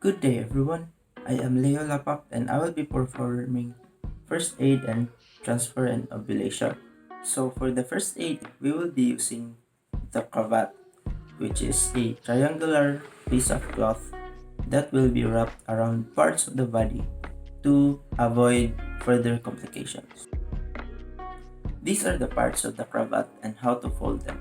Good day everyone. I am Leo LAPAC and I will be performing first aid and transfer and ambulation. So for the first aid, we will be using the cravat, which is a triangular piece of cloth that will be wrapped around parts of the body to avoid further complications. These are the parts of the cravat and how to fold them.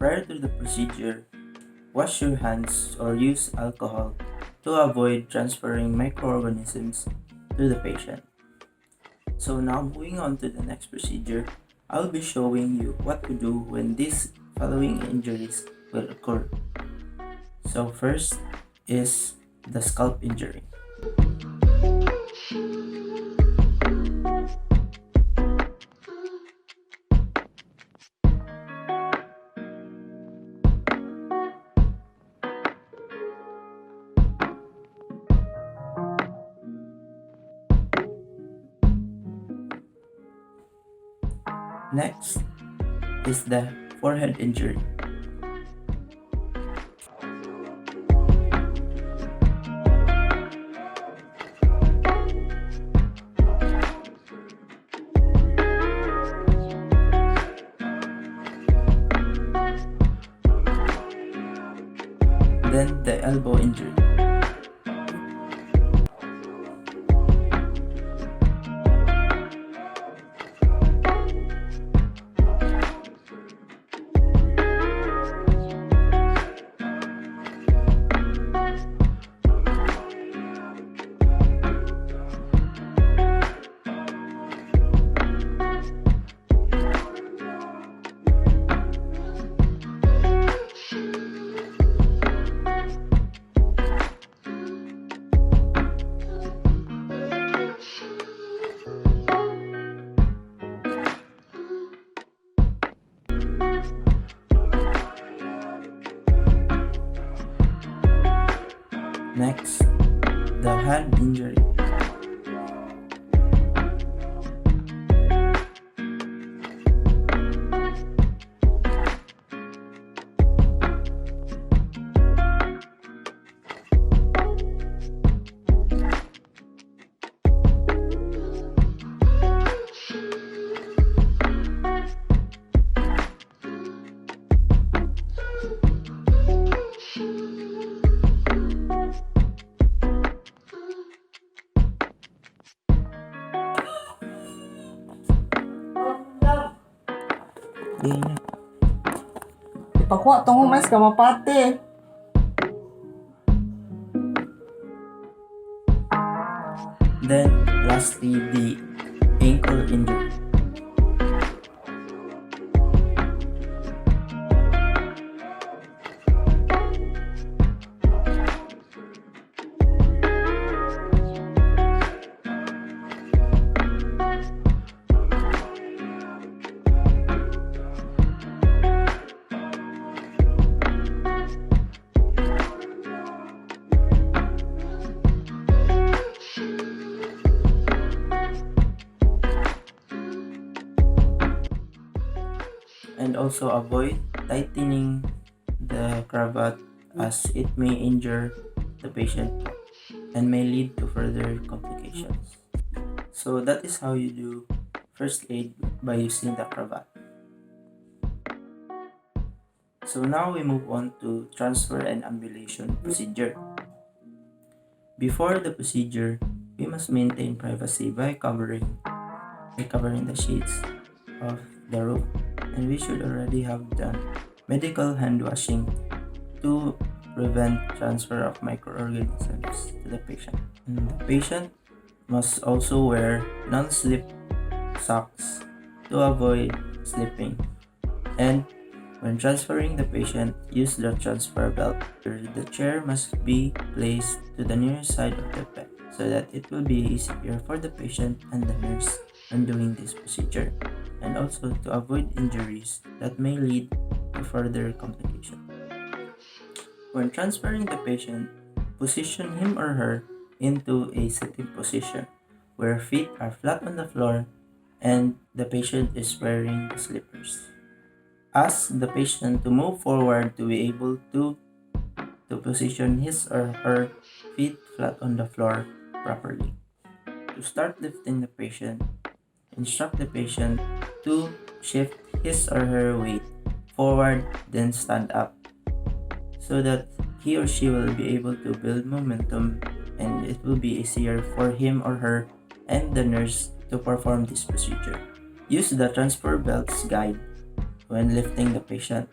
Prior to the procedure, wash your hands or use alcohol to avoid transferring microorganisms to the patient. So now moving on to the next procedure, I'll be showing you what to do when these following injuries will occur. So first is the scalp injury. Next is the forehead injury. Then the elbow injury. Next, the hand injury. Ganyan. Ipakuha tong mas ka mapate. Then lastly, the ankle injury. And also avoid tightening the cravat as it may injure the patient and may lead to further complications. So that is how you do first aid by using the cravat. So now we move on to transfer and ambulation procedure. Before the procedure, we must maintain privacy by covering the sheets of the room, and we should already have done medical hand washing to prevent transfer of microorganisms to the patient. And the patient must also wear non-slip socks to avoid slipping. And when transferring the patient, use the transfer belt. The chair must be placed to the nearest side of the bed so that it will be easier for the patient and the nurse when doing this procedure. and also to avoid injuries that may lead to further complications. When transferring the patient, position him or her into a sitting position where feet are flat on the floor and the patient is wearing the slippers. Ask the patient to move forward to be able to position his or her feet flat on the floor properly. To start lifting the patient, instruct the patient to shift his or her weight forward, then stand up, so that he or she will be able to build momentum and it will be easier for him or her and the nurse to perform this procedure. Use the transfer belts guide when lifting the patient.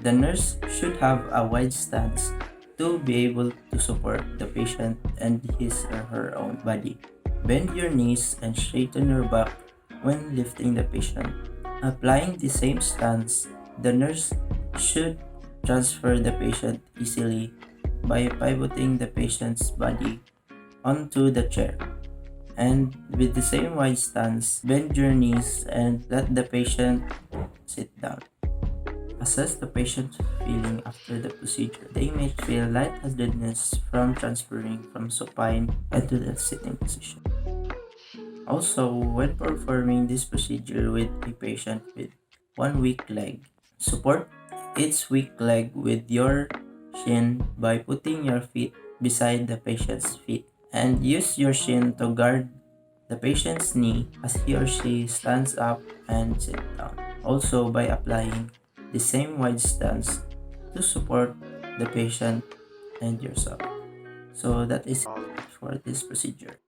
The nurse should have a wide stance to be able to support the patient and his or her own body. Bend your knees and straighten your back when lifting the patient. Applying the same stance, the nurse should transfer the patient easily by pivoting the patient's body onto the chair. And with the same wide stance, bend your knees and let the patient sit down. Assess the patient's feeling after the procedure. They may feel lightheadedness from transferring from supine into the sitting position. Also, when performing this procedure with a patient with one weak leg, support its weak leg with your shin by putting your feet beside the patient's feet and use your shin to guard the patient's knee as he or she stands up and sit down. Also, by applying the same wide stance to support the patient and yourself. So that is all for this procedure.